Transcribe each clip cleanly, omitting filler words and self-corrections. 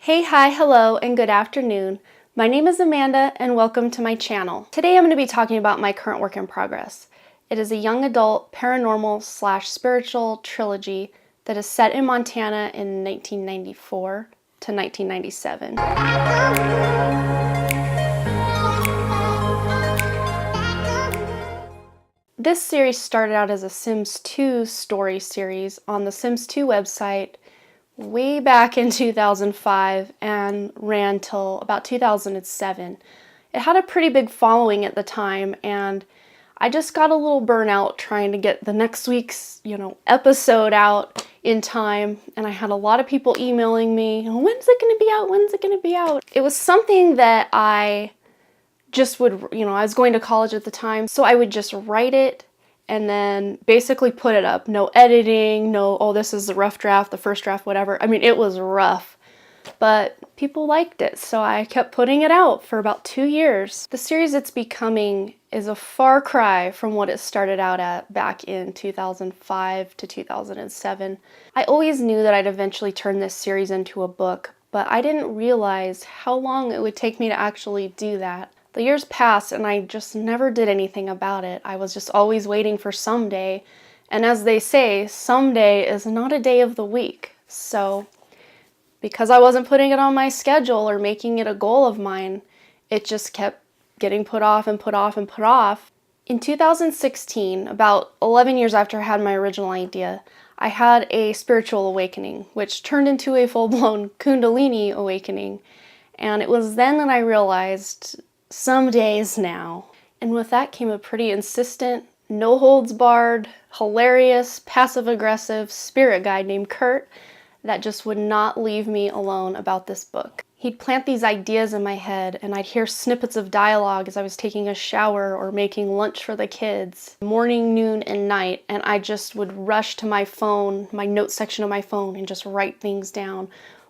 Hey, hi, hello, and good afternoon. My name is Amanda, and welcome to my channel. Today I'm going to be talking about my current work in progress. It is a young adult paranormal / spiritual trilogy that is set in Montana in 1994 to 1997. This series started out as a Sims 2 story series on the Sims 2 website way back in 2005 and ran till about 2007. It had a pretty big following at the time, and I just got a little burnout trying to get the next week's, episode out in time, and I had a lot of people emailing me, when's it going to be out? When's it going to be out? It was something that I just would, I was going to college at the time, so I would just write it and then basically put it up. No editing, no, oh, this is the rough draft, the first draft, whatever. I mean, it was rough, but people liked it, so I kept putting it out for about 2 years. The series it's becoming is a far cry from what it started out at back in 2005 to 2007. I always knew that I'd eventually turn this series into a book, but I didn't realize how long it would take me to actually do that. The years passed and I just never did anything about it. I was just always waiting for someday. And as they say, someday is not a day of the week. So because I wasn't putting it on my schedule or making it a goal of mine, it just kept getting put off and put off and put off. In 2016, about 11 years after I had my original idea, I had a spiritual awakening, which turned into a full-blown Kundalini awakening. And it was then that I realized, some days now. And with that came a pretty insistent, no-holds-barred, hilarious, passive-aggressive spirit guide named Kurt that just would not leave me alone about this book. He'd plant these ideas in my head, and I'd hear snippets of dialogue as I was taking a shower or making lunch for the kids, morning, noon, and night, and I just would rush to my phone, my notes section of my phone, and just write things down.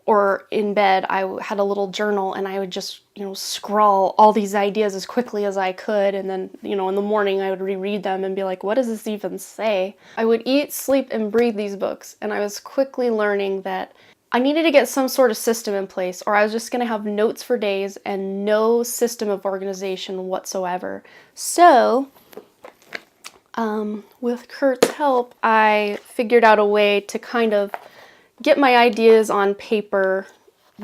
Or in bed, I had a little journal and I would just, scrawl all these ideas as quickly as I could. And then, in the morning I would reread them and be like, what does this even say? I would eat, sleep, and breathe these books. And I was quickly learning that I needed to get some sort of system in place, or I was just going to have notes for days and no system of organization whatsoever. So, with Kurt's help, I figured out a way to kind of get my ideas on paper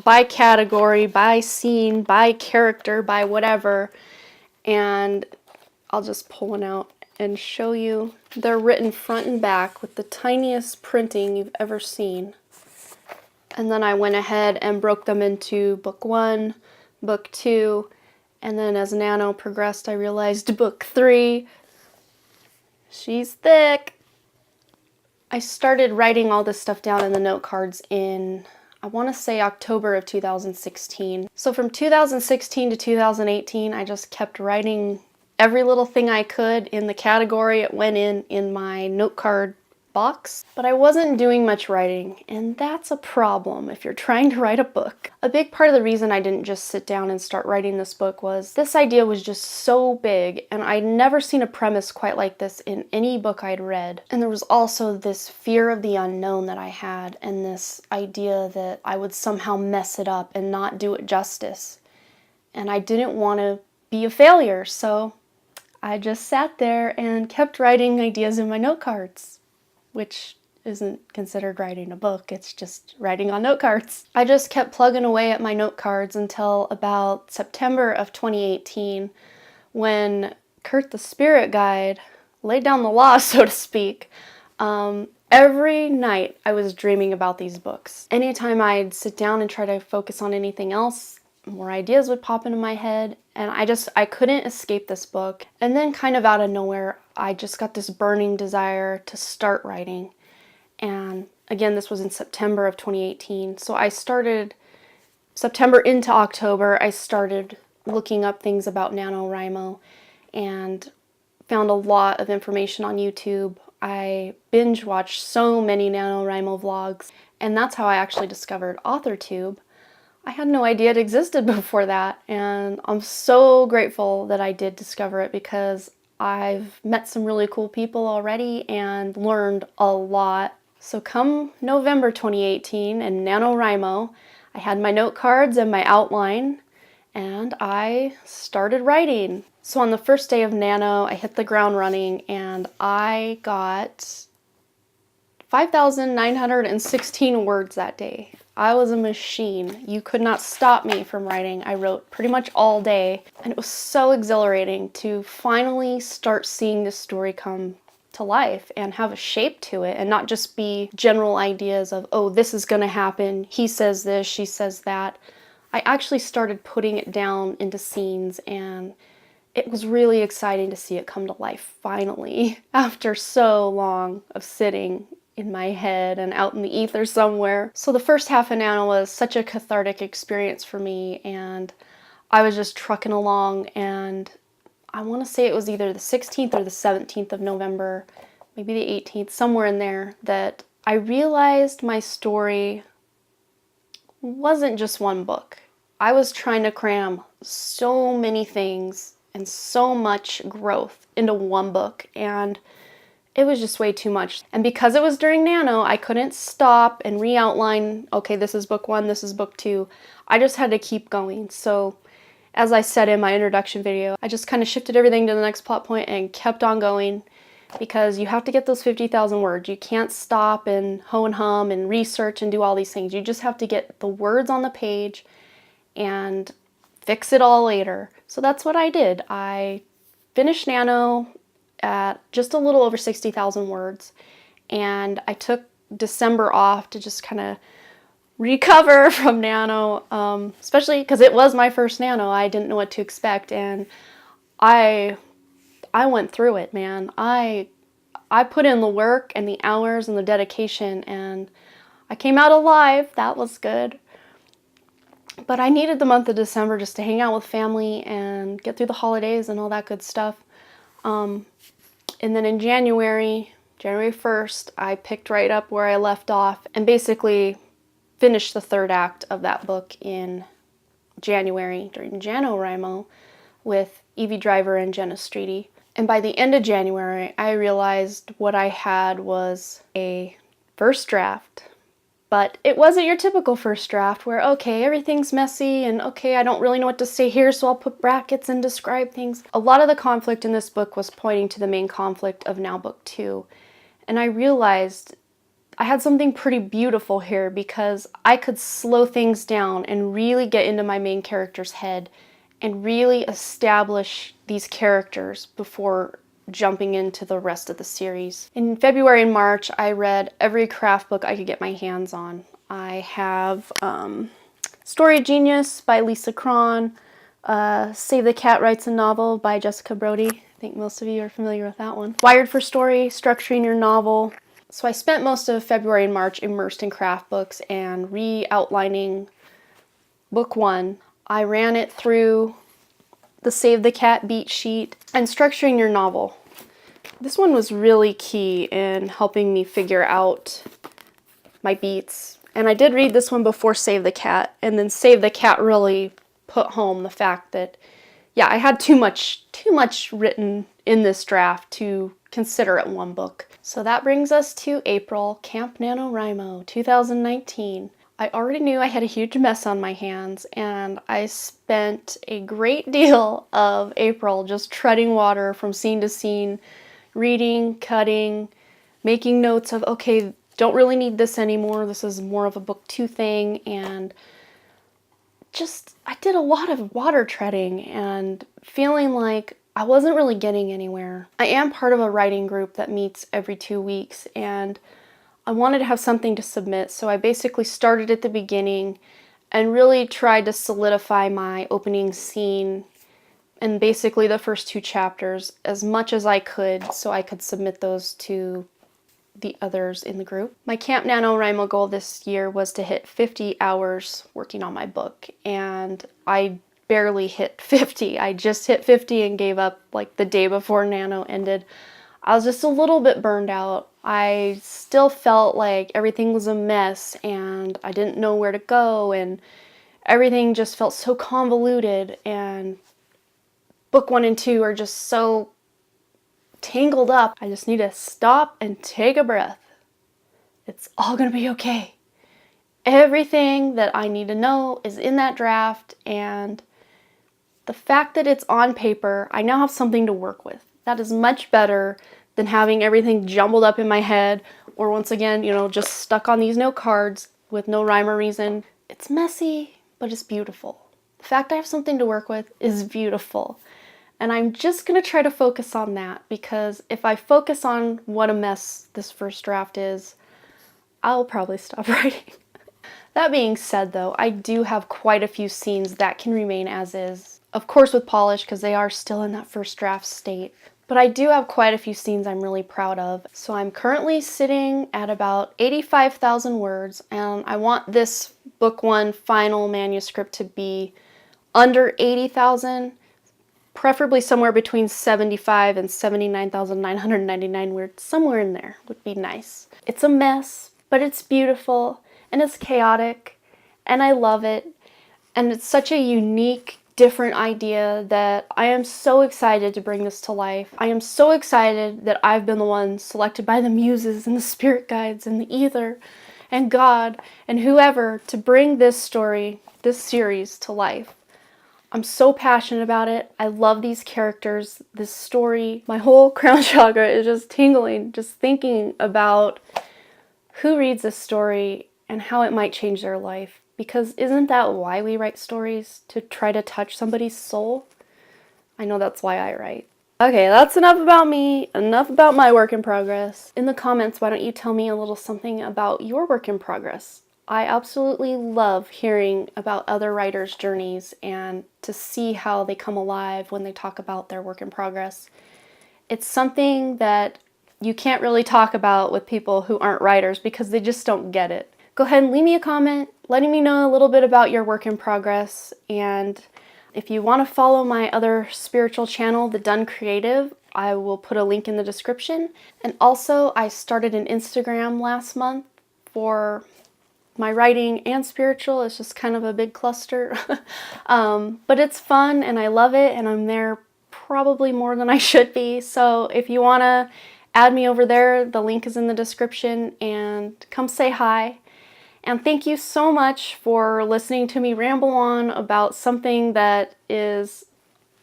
by category, by scene, by character, by whatever, and I'll just pull one out and show you. They're written front and back with the tiniest printing you've ever seen. And then I went ahead and broke them into book 1, book 2, and then as Nano progressed I realized book 3, she's thick. I started writing all this stuff down in the note cards in, I want to say, October of 2016. So from 2016 to 2018, I just kept writing every little thing I could in the category it went in my note card box. But I wasn't doing much writing, and that's a problem if you're trying to write a book. A big part of the reason I didn't just sit down and start writing this book was this idea was just so big, and I'd never seen a premise quite like this in any book I'd read. And there was also this fear of the unknown that I had, and this idea that I would somehow mess it up and not do it justice. And I didn't want to be a failure, so I just sat there and kept writing ideas in my note cards, which isn't considered writing a book, it's just writing on note cards. I just kept plugging away at my note cards until about September of 2018, when Kurt the Spirit Guide laid down the law, so to speak. Every night I was dreaming about these books. Anytime I'd sit down and try to focus on anything else, more ideas would pop into my head, and I couldn't escape this book. And then kind of out of nowhere, I just got this burning desire to start writing. And again, this was in September of 2018. So I started, September into October, I started looking up things about NaNoWriMo and found a lot of information on YouTube. I binge watched so many NaNoWriMo vlogs, and that's how I actually discovered Authortube. I had no idea it existed before that, and I'm so grateful that I did discover it because I've met some really cool people already and learned a lot. So come November 2018 and NaNoWriMo, I had my note cards and my outline, and I started writing. So on the first day of Nano, I hit the ground running, and I got 5,916 words that day. I was a machine. You could not stop me from writing. I wrote pretty much all day, and it was so exhilarating to finally start seeing this story come to life and have a shape to it, and not just be general ideas of, oh, this is gonna happen, he says this, she says that. I actually started putting it down into scenes, and it was really exciting to see it come to life finally, after so long of sitting in my head and out in the ether somewhere. So the first half of Nano was such a cathartic experience for me, and I was just trucking along, and I want to say it was either the 16th or the 17th of November, maybe the 18th, somewhere in there, that I realized my story wasn't just one book. I was trying to cram so many things and so much growth into one book, and it was just way too much. And because it was during Nano, I couldn't stop and re-outline, okay, this is book one, this is book two. I just had to keep going. So as I said in my introduction video, I just kind of shifted everything to the next plot point and kept on going, because you have to get those 50,000 words. You can't stop and ho and hum and research and do all these things. You just have to get the words on the page and fix it all later. So that's what I did. I finished Nano at just a little over 60,000 words, and I took December off to just kind of recover from Nano, especially because it was my first Nano. I didn't know what to expect, and I went through it, man. I put in the work and the hours and the dedication, and I came out alive. That was good. But I needed the month of December just to hang out with family and get through the holidays and all that good stuff. And then in January 1st, I picked right up where I left off and basically finished the third act of that book in January during NaNoWriMo with Evie Driver and Jenna Streety. And by the end of January, I realized what I had was a first draft. But it wasn't your typical first draft where, okay, everything's messy and okay, I don't really know what to say here, so I'll put brackets and describe things. A lot of the conflict in this book was pointing to the main conflict of now book 2. And I realized I had something pretty beautiful here, because I could slow things down and really get into my main character's head and really establish these characters before jumping into the rest of the series. In February and March, I read every craft book I could get my hands on. I have Story Genius by Lisa Cron, Save the Cat Writes a Novel by Jessica Brody. I think most of you are familiar with that one. Wired for Story, Structuring Your Novel. So I spent most of February and March immersed in craft books and re-outlining book 1. I ran it through the Save the Cat beat sheet, and Structuring Your Novel. This one was really key in helping me figure out my beats. And I did read this one before Save the Cat, and then Save the Cat really put home the fact that, yeah, I had too much written in this draft to consider it one book. So that brings us to April, Camp NaNoWriMo 2019. I already knew I had a huge mess on my hands, and I spent a great deal of April just treading water from scene to scene, reading, cutting, making notes of, okay, don't really need this anymore, this is more of a book 2 thing, and just, I did a lot of water treading and feeling like I wasn't really getting anywhere. I am part of a writing group that meets every 2 weeks, and I wanted to have something to submit, so I basically started at the beginning and really tried to solidify my opening scene and basically the first 2 chapters as much as I could, so I could submit those to the others in the group. My Camp NaNoWriMo goal this year was to hit 50 hours working on my book, and I barely hit 50. I just hit 50 and gave up like the day before Nano ended. I was just a little bit burned out. I still felt like everything was a mess and I didn't know where to go, and everything just felt so convoluted, and book 1 and 2 are just so tangled up. I just need to stop and take a breath. It's all gonna be okay. Everything that I need to know is in that draft, and the fact that it's on paper, I now have something to work with. That is much better than having everything jumbled up in my head, or once again, just stuck on these note cards with no rhyme or reason. It's messy, but it's beautiful. The fact I have something to work with is beautiful. And I'm just gonna try to focus on that, because if I focus on what a mess this first draft is, I'll probably stop writing. That being said though, I do have quite a few scenes that can remain as is. Of course with polish, because they are still in that first draft state. But I do have quite a few scenes I'm really proud of. So I'm currently sitting at about 85,000 words, and I want this book one final manuscript to be under 80,000, preferably somewhere between 75 and 79,999 words. Somewhere in there would be nice. It's a mess, but it's beautiful, and it's chaotic, and I love it. And it's such a unique, different idea that I am so excited to bring this to life. I am so excited that I've been the one selected by the muses and the spirit guides and the ether and God and whoever to bring this story, this series to life. I'm so passionate about it. I love these characters, this story. My whole crown chakra is just tingling, just thinking about who reads this story and how it might change their life. Because isn't that why we write stories? To try to touch somebody's soul? I know that's why I write. Okay, that's enough about me, enough about my work in progress. In the comments, why don't you tell me a little something about your work in progress? I absolutely love hearing about other writers' journeys and to see how they come alive when they talk about their work in progress. It's something that you can't really talk about with people who aren't writers because they just don't get it. Go ahead and leave me a comment letting me know a little bit about your work in progress. And if you want to follow my other spiritual channel, The Done Creative, I will put a link in the description. And also, I started an Instagram last month for my writing and spiritual. It's just kind of a big cluster. But it's fun and I love it, and I'm there probably more than I should be. So if you want to add me over there, the link is in the description, and come say hi. And thank you so much for listening to me ramble on about something that is,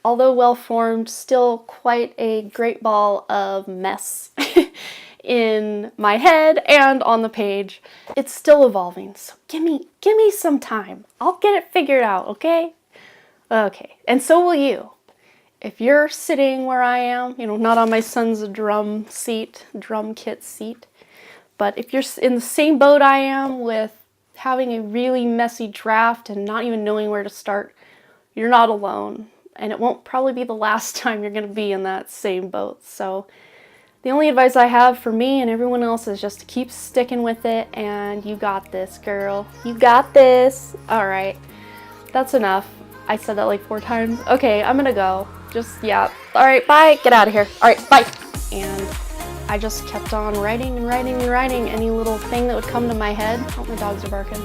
although well-formed, still quite a great ball of mess in my head and on the page. It's still evolving, so give me some time. I'll get it figured out, okay? Okay, and so will you. If you're sitting where I am, not on my son's drum kit seat, but if you're in the same boat I am with having a really messy draft and not even knowing where to start, you're not alone. And it won't probably be the last time you're going to be in that same boat. So the only advice I have for me and everyone else is just to keep sticking with it, and you got this, girl. You got this. All right. That's enough. I said that like 4 times. Okay, I'm gonna go. Yeah. All right, bye. Get out of here. All right, bye. And I just kept on writing and writing and writing any little thing that would come to my head. Oh, my dogs are barking.